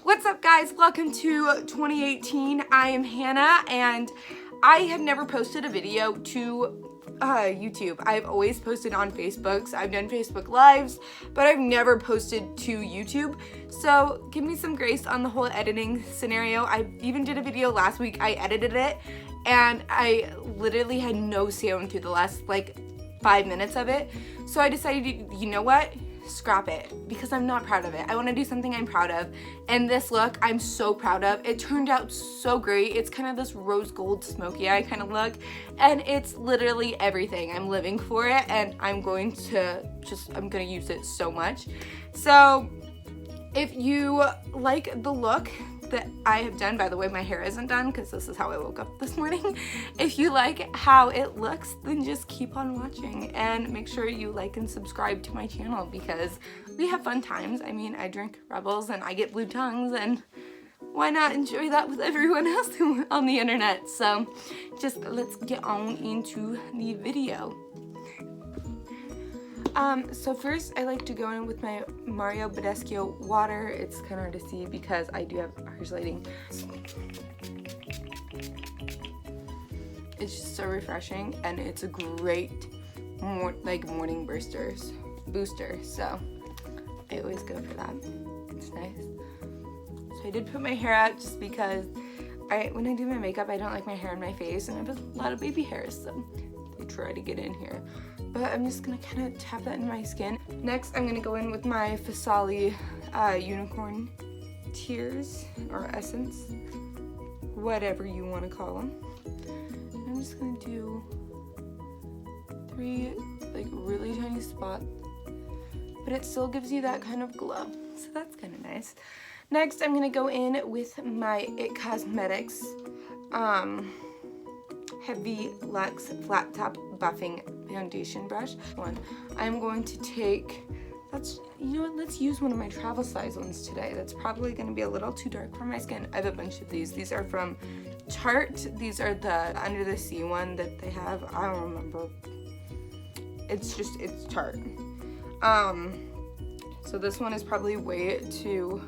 What's up, guys? Welcome to 2018. I am Hannah, and I have never posted a video to YouTube. I've always posted on Facebook. I've done Facebook Lives, but I've never posted to YouTube. So give me some grace on the whole editing scenario. I even did a video last week. I edited it, and I literally had no sound through the last 5 minutes of it. So I decided, you know what? Scrap it, because I'm not proud of it. I want to do something I'm proud of, and this look I'm so proud of. It turned out so great. It's kind of this rose gold smoky eye kind of look, and it's literally everything. I'm living for it, and I'm going to use it so much. So if you like the look that I have done, by the way, my hair isn't done because this is how I woke up this morning. If you like how it looks, then just keep on watching and make sure you like and subscribe to my channel, because we have fun times. I mean, I drink Rebels and I get blue tongues, and why not enjoy that with everyone else on the internet? So just let's get on into the video. So first I like to go in with my Mario Badescu water. It's kind of hard to see because I do have harsh lighting. It's just so refreshing, and it's a great morning booster. So I always go for that. It's nice. So I did put my hair out just because when I do my makeup, I don't like my hair in my face, and I have a lot of baby hairs, so I try to get in here. But I'm just gonna kind of tap that in my skin. Next, I'm gonna go in with my Fasali Unicorn Tears, or Essence, whatever you want to call them. I'm just gonna do 3 really tiny spots, but it still gives you that kind of glow, so that's kind of nice. Next, I'm gonna go in with my IT Cosmetics Heavy Luxe Flat Top Buffing Foundation Brush. I'm going to take, let's use one of my travel size ones today. That's probably going to be a little too dark for my skin. I have a bunch of these. These are from Tarte. These are the Under the Sea one that they have. I don't remember. It's Tarte. So this one is probably way too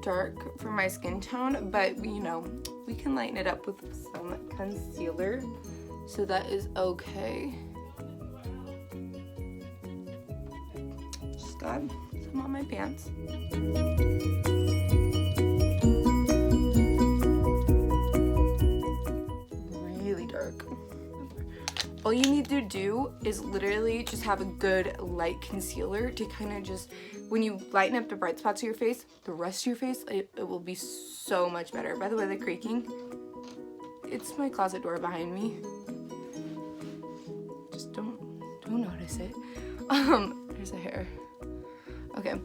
dark for my skin tone, but we can lighten it up with some concealer, so that is okay. Just got some on my pants. Really dark. All you need to do is literally just have a good light concealer to kind of just, when you lighten up the bright spots of your face, the rest of your face, it will be so much better. By the way, the creaking, it's my closet door behind me. Just don't notice it. There's a hair. Okay.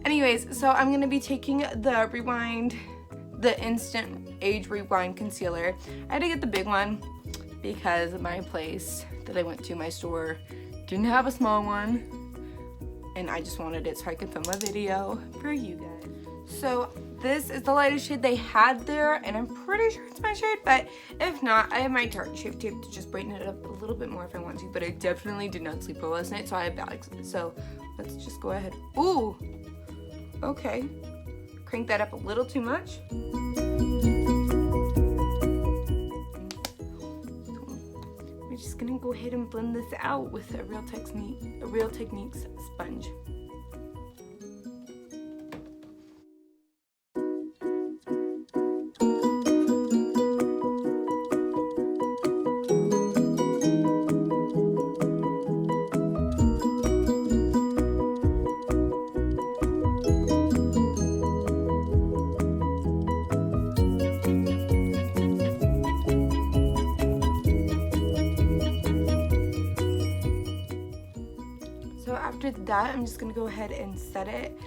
Anyways, so I'm gonna be taking the Instant Age Rewind Concealer. I had to get the big one because my place that I went to, my store, didn't have a small one, and I just wanted it so I could film a video for you guys. So this is the lightest shade they had there, and I'm pretty sure it's my shade, but if not, I have my Tarte Shape Tape to just brighten it up a little bit more if I want to, but I definitely did not sleep well last night, so I have bags. So let's just go ahead. Ooh, okay. Crank that up a little too much. We're just gonna go ahead and blend this out with a Real Techniques sponge. After that, I'm just gonna go ahead and set it,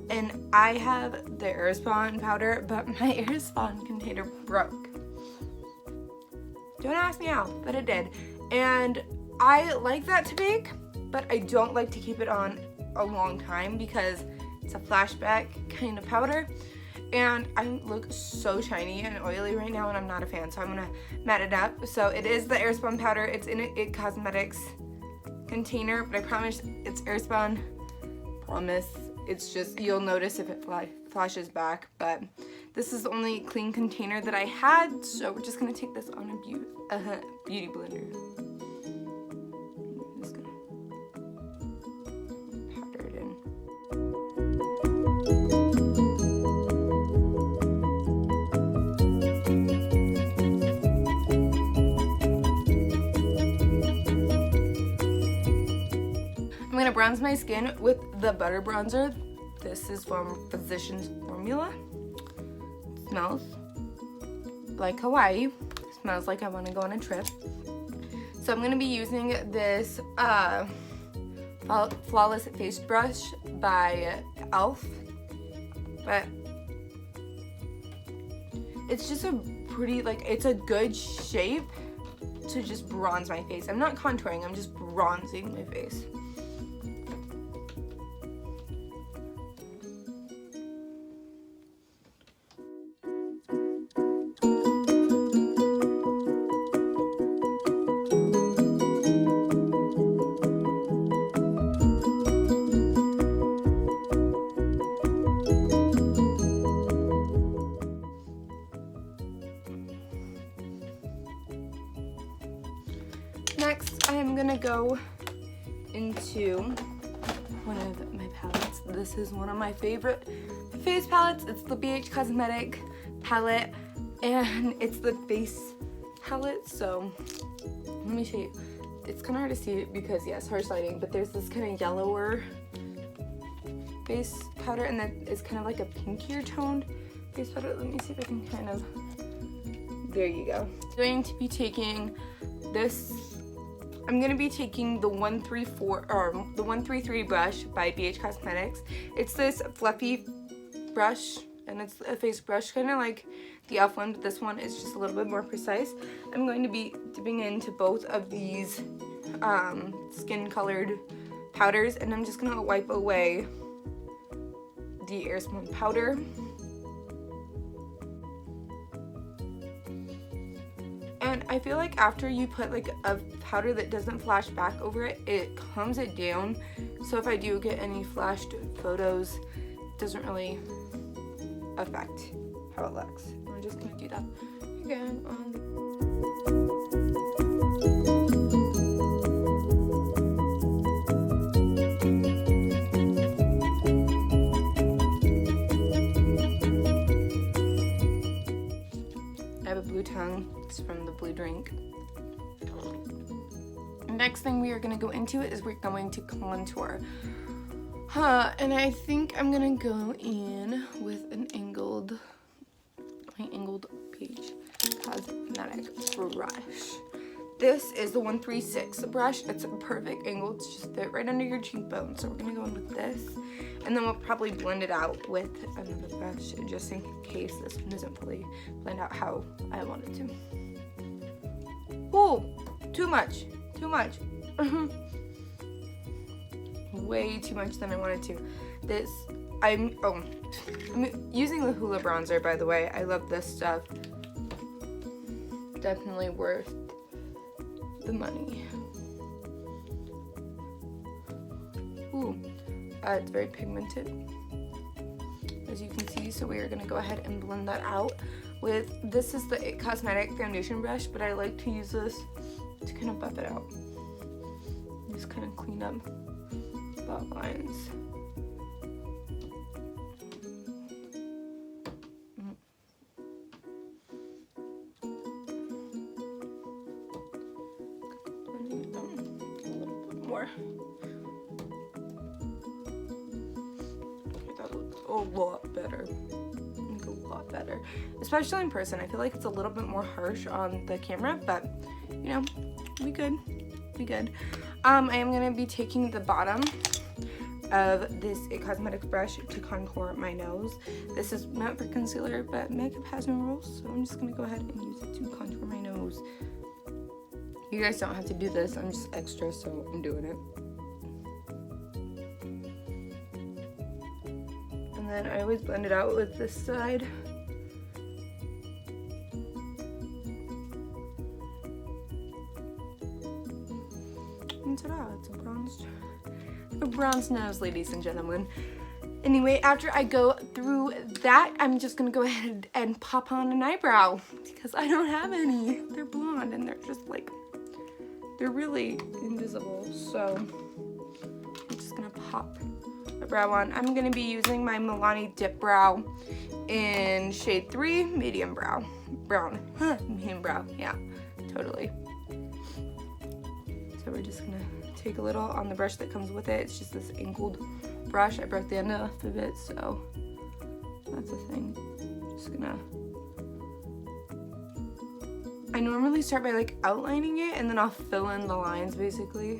and I have the Airspun powder, but my Airspun container broke. Don't ask me how, but it did, and I like that to bake, but I don't like to keep it on a long time because it's a flashback kind of powder, and I look so shiny and oily right now, and I'm not a fan, so I'm gonna matte it up. So it is the Airspun powder. It's in an IT Cosmetics container, but I promise it's Airspun. Promise. it's just, you'll notice if it flashes back, but this is the only clean container that I had, so we're just gonna take this on a beauty blender. I'm just gonna powder it in. I'm gonna bronze my skin with the butter bronzer. This is from Physicians Formula. It smells like Hawaii. It smells like I want to go on a trip. So I'm gonna be using this Flawless Face Brush by e.l.f. But it's just a pretty, like, it's a good shape to just bronze my face. I'm not contouring, I'm just bronzing my face. Next, I am gonna go into one of my palettes. This is one of my favorite face palettes. It's the BH Cosmetic palette, and it's the face palette. So let me show you. It's kind of hard to see it because, yes, harsh lighting, but there's this kind of yellower face powder, and then it's kind of like a pinkier toned face powder. Let me see if I can kind of, there you go. I'm going to be taking this, I'm going to be taking the 133 brush by BH Cosmetics. It's this fluffy brush, and it's a face brush, kind of like the e.l.f. one, but this one is just a little bit more precise. I'm going to be dipping into both of these skin colored powders, and I'm just going to wipe away the Airspun powder. And I feel like after you put like a powder that doesn't flash back over it, it calms it down. So if I do get any flashed photos, it doesn't really affect how it looks. I'm just gonna do that again on the blue tongue. It's from the blue drink. Next thing we are going to go into is we're going to contour. And I think I'm going to go in with my angled BH Cosmetic brush. This is the 136 brush. It's a perfect angle to just fit right under your cheekbone. So we're going to go in with this. And then we'll probably blend it out with another brush just in case this one doesn't fully blend out how I want it to. Oh, too much. Way too much than I wanted to. This, I'm using the Hoola bronzer, by the way. I love this stuff. Definitely worth the money. Ooh. It's very pigmented, as you can see, so we are going to go ahead and blend that out with, this is the It Cosmetic foundation brush, but I like to use this to kind of buff it out. Just kind of clean up spot lines. A little bit more. A lot better, especially in person. I feel like it's a little bit more harsh on the camera, but you know, we good. I am going to be taking the bottom of this It Cosmetics brush to contour my nose. This is meant for concealer, but makeup has no rules, so I'm just going to go ahead and use it to contour my nose. You guys don't have to do this, I'm just extra, so I'm doing it. And then I always blend it out with this side. And ta-da, it's a bronzed nose, ladies and gentlemen. Anyway, after I go through that, I'm just gonna go ahead and pop on an eyebrow because I don't have any. They're blonde and they're just like, they're really invisible. So I'm just gonna pop a brow on. I'm gonna be using my Milani Dip Brow in shade 3, medium brown. Medium brow, yeah, totally. So we're just gonna take a little on the brush that comes with it. It's just this angled brush. I broke the end off of it, so that's the thing. Just gonna, I normally start by like outlining it and then I'll fill in the lines basically.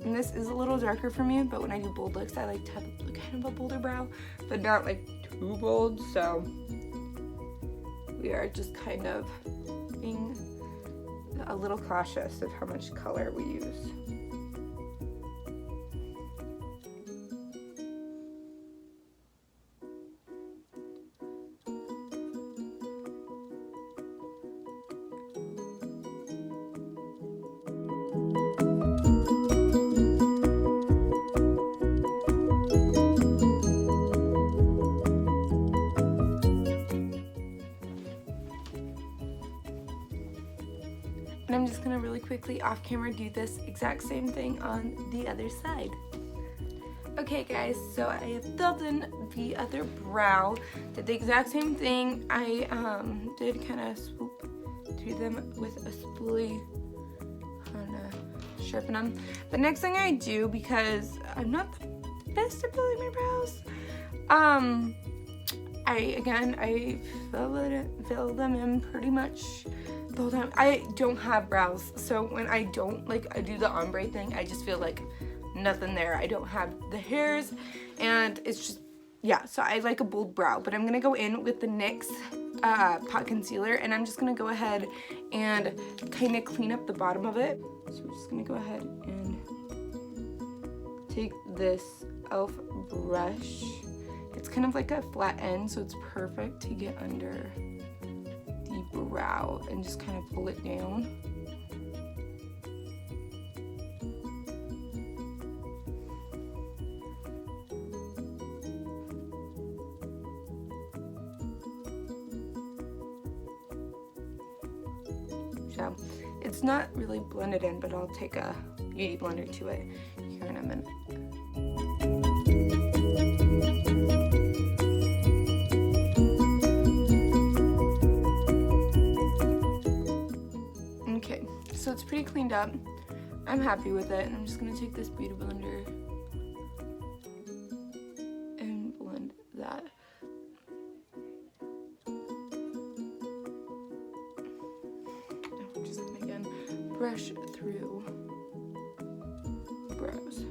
And this is a little darker for me, but when I do bold looks, I like to have kind of a bolder brow, but not like too bold, so we are just kind of being a little cautious of how much color we use. And I'm just gonna really quickly off camera do this exact same thing on the other side. Okay guys, so I have filled in the other brow, did the exact same thing. I did kind of swoop through them with a spoolie, kind of sharpen them. The next thing I do, because I'm not the best at filling my brows, I fill them in pretty much the whole time. I don't have brows, so when I don't, like, I do the ombre thing, I just feel like nothing there. I don't have the hairs, and it's just, yeah, so I like a bold brow. But I'm gonna go in with the NYX pot concealer, and I'm just gonna go ahead and kind of clean up the bottom of it. So we're just gonna go ahead and take this e.l.f. brush. It's kind of like a flat end, so it's perfect to get under the brow and just kind of pull it down. So it's not really blended in, but I'll take a beauty blender to it here in a minute. Okay, so it's pretty cleaned up. I'm happy with it, and I'm just gonna take this beauty blender and blend that. I'm just gonna again brush through the brows.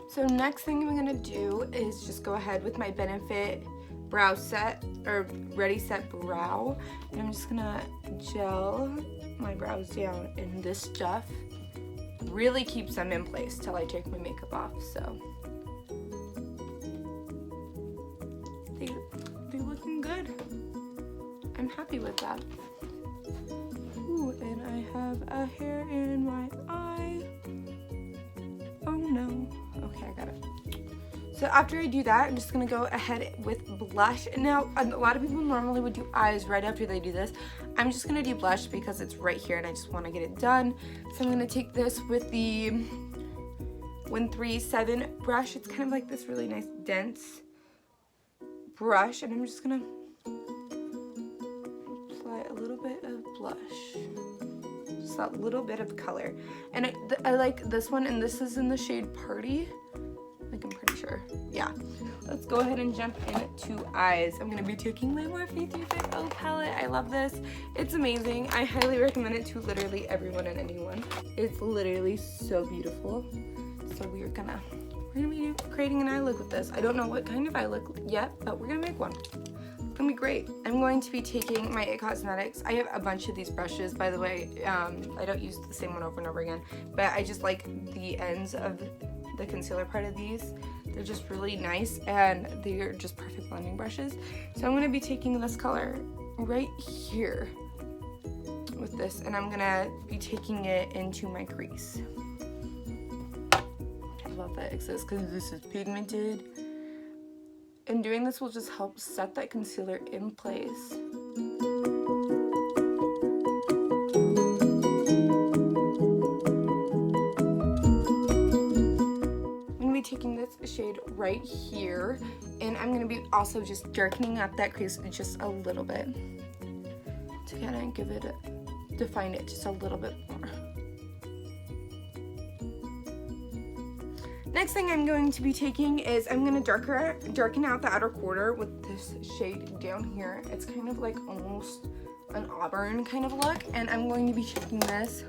So next thing I'm gonna do is just go ahead with my Benefit brow set, or Ready Set Brow, and I'm just gonna gel my brows down in this stuff. Really keeps them in place till I take my makeup off, so they're looking good. I'm happy with that. Ooh, and I have a hair in my eye. Oh no. Okay, I got it. So after I do that, I'm just gonna go ahead with blush. Now, a lot of people normally would do eyes right after they do this. I'm just gonna do blush because it's right here and I just wanna get it done. So I'm gonna take this with the 137 brush. It's kind of like this really nice dense brush, and I'm just gonna apply a little bit of blush. Just that little bit of color. And I like this one, and this is in the shade Party. Like, I'm pretty sure. Yeah. Let's go ahead and jump into eyes. I'm going to be taking my Morphe 350 palette. I love this. It's amazing. I highly recommend it to literally everyone and anyone. It's literally so beautiful. So we're gonna be creating an eye look with this. I don't know what kind of eye look yet, but we're gonna make one. It's gonna be great. I'm going to be taking my IT Cosmetics. I have a bunch of these brushes, by the way. I don't use the same one over and over again, but I just like the ends of the concealer part of these. They're just really nice, and they're just perfect blending brushes. So I'm gonna be taking this color right here with this, and I'm gonna be taking it into my crease. the excess because this is pigmented. And doing this will just help set that concealer in place. I'm going to be taking this shade right here, and I'm going to be also just darkening up that crease just a little bit to kind of give it define it just a little bit more. Next thing I'm going to be taking is I'm going to darken out the outer corner with this shade down here. It's kind of like almost an auburn kind of look, and I'm going to be taking this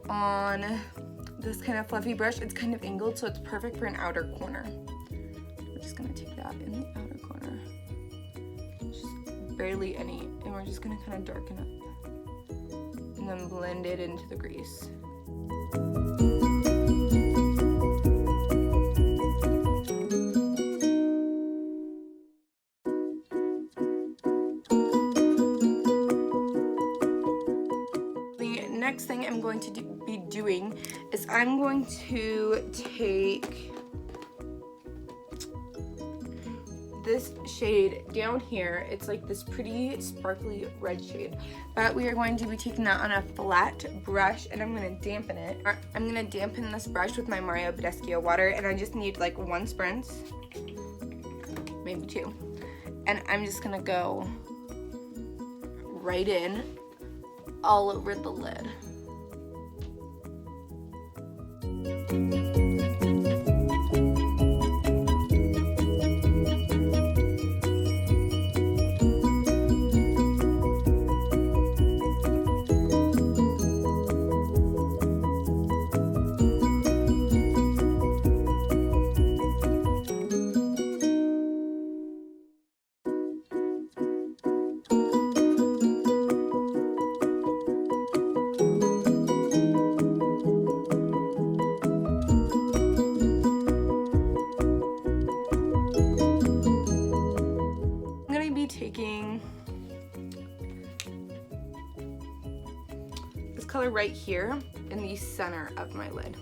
on this kind of fluffy brush. It's kind of angled, so it's perfect for an outer corner. We're just going to take that in the outer corner. Just barely any, and we're just going to kind of darken it and then blend it into the crease. Next thing I'm going to be doing is I'm going to take this shade down here. It's like this pretty sparkly red shade, but we are going to be taking that on a flat brush, and I'm going to dampen it. I'm going to dampen this brush with my Mario Badescu water, and I just need like 1 spritz, maybe 2, and I'm just going to go right in all over the lid. Taking this color right here in the center of my lid.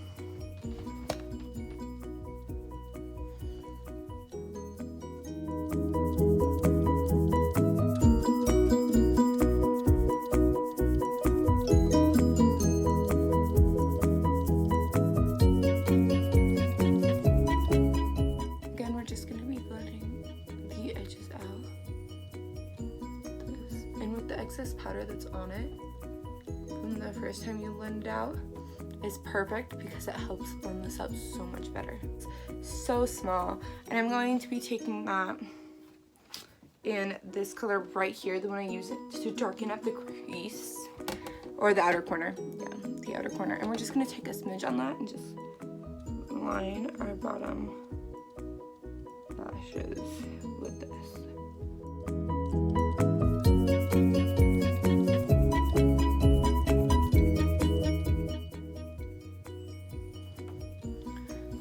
Again, we're just going to be blending the edges out. And with the excess powder that's on it from the first time you blend it out is perfect because it helps blend this up so much better. It's so small, and I'm going to be taking that in this color right here, the one I use it to darken up the crease or the outer corner. Yeah, the outer corner. And we're just going to take a smidge on that and just line our bottom lashes with this.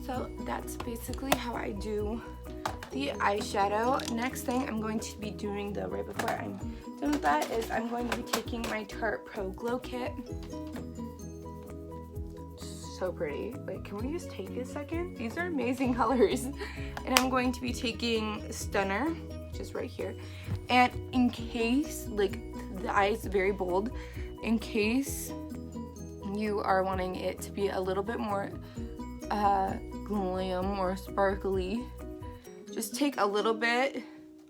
So that's basically how I do the eyeshadow. Next thing I'm going to be doing, though, right before I'm done with that, is I'm going to be taking my Tarte Pro Glow Kit. So pretty. Like, can we just take a second? These are amazing colors. And I'm going to be taking Stunner, which is right here. And in case, like, the eye is very bold, in case you are wanting it to be a little bit more glam or sparkly, just take a little bit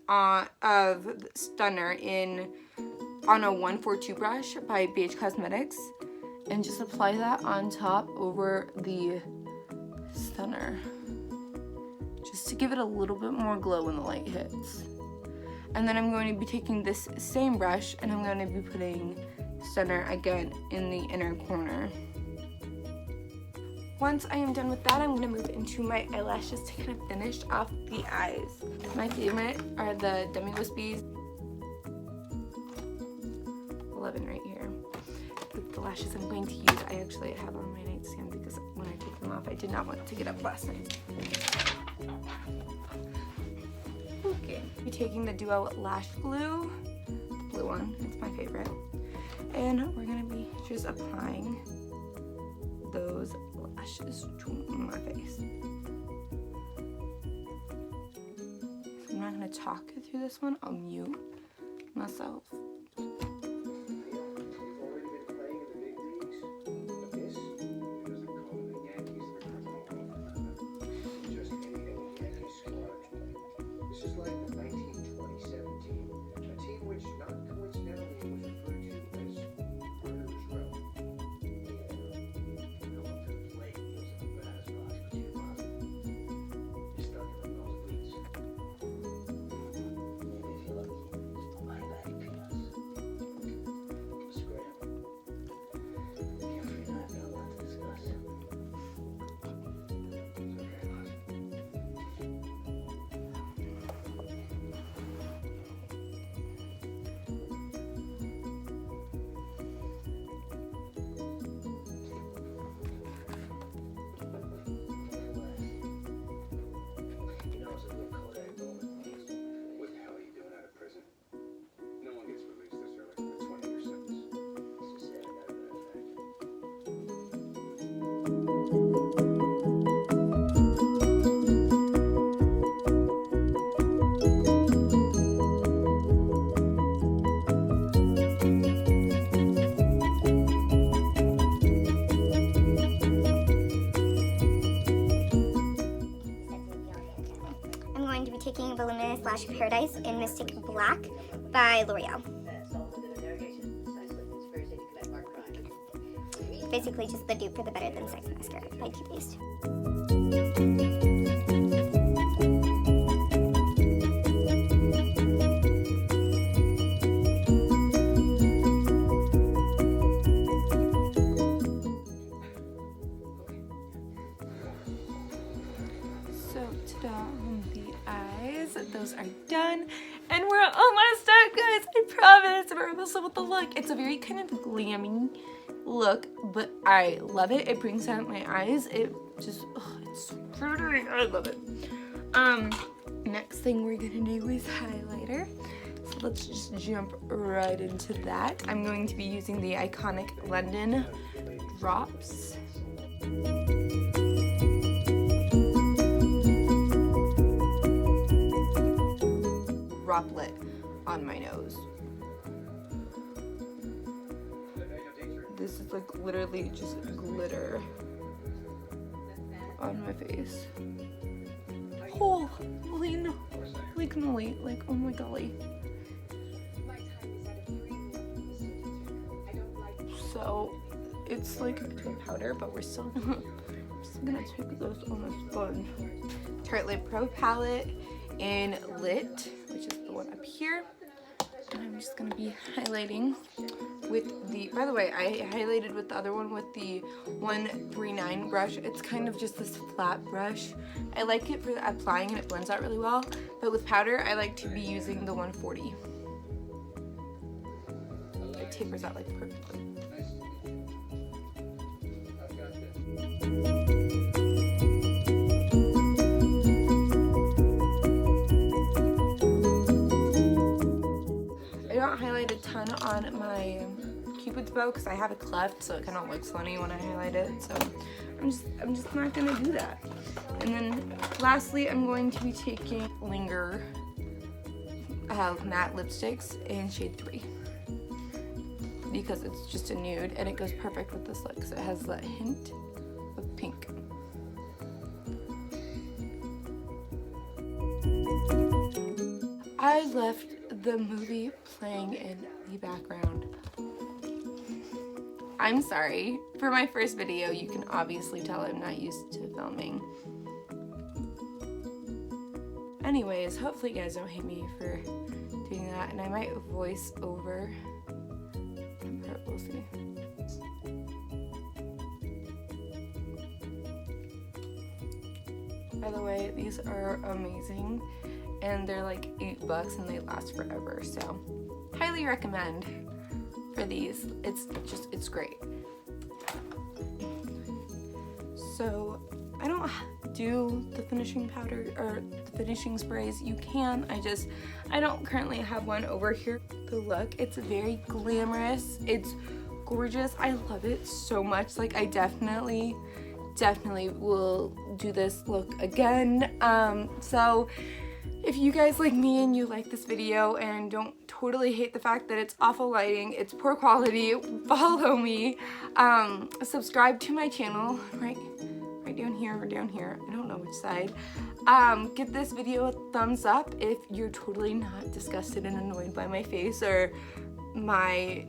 of Stunner on a 142 brush by BH Cosmetics and just apply that on top over the Stunner, just to give it a little bit more glow when the light hits. And then I'm going to be taking this same brush and I'm going to be putting Stunner again in the inner corner. Once I am done with that, I'm going to move into my eyelashes to kind of finish off the eyes. My favorite are the Demi Wispies. 11 right here. The lashes I'm going to use, I actually have on my nightstand because when I took them off, I did not want to get up last night. Okay, I'm taking the Duo Lash Glue, the blue one, it's my favorite. And we're going to be just applying those lashes to my face. not gonna talk through this one. I'll mute myself. Taking Voluminous Lash Paradise in Mystic Black by L'Oreal. Basically just the dupe for the Better Than Sex mascara by Too Faced. Those are done and we're almost done, guys. I promise we're almost done with the look. It's a very kind of glammy look, but I love it. It brings out my eyes. It just, it's so pretty. I love it. Next thing we're gonna do is highlighter. So let's just jump right into that. I'm going to be using the iconic London drops. Droplet on my nose. This is like literally just glitter on my face. Holy no, like moly, like oh my golly. So it's like a powder, but we're still gonna take those on a sponge. Tarte Lip Pro palette in Lit, which is the one up here. And I'm just gonna be highlighting with the, by the way, I highlighted with the other one with the 139 brush. It's kind of just this flat brush. I like it for applying and it blends out really well, but with powder, I like to be using the 140. It tapers out like perfectly. Highlight a ton on my Cupid's bow because I have a cleft, so it kind of looks funny when I highlight it. So I'm just not gonna do that. And then lastly, I'm going to be taking Linger matte lipsticks in shade 3 because it's just a nude and it goes perfect with this look because it has that hint of pink. I left the movie playing in the background. I'm sorry. For my first video, you can obviously tell I'm not used to filming. Anyways, hopefully you guys don't hate me for doing that, and I might voice over. We'll see. By the way, these are amazing. And they're like $8 and they last forever, so highly recommend for these. It's great. So I don't do the finishing powder or the finishing sprays. You can, I don't currently have one over here. The look, it's very glamorous, it's gorgeous. I love it so much. Like I definitely will do this look again. So If you guys like me and you like this video and don't totally hate the fact that it's awful lighting, it's poor quality, follow me. Subscribe to my channel, right down here or down here, I don't know which side. Give this video a thumbs up if you're totally not disgusted and annoyed by my face or my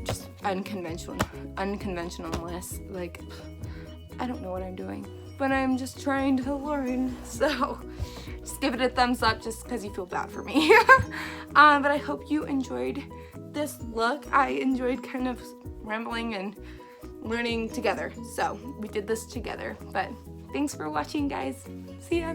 just unconventionalness. Like, I don't know what I'm doing, but I'm just trying to learn, so just give it a thumbs up just because you feel bad for me. But I hope you enjoyed this look. I enjoyed kind of rambling and learning together, so we did this together. But thanks for watching, guys. See ya.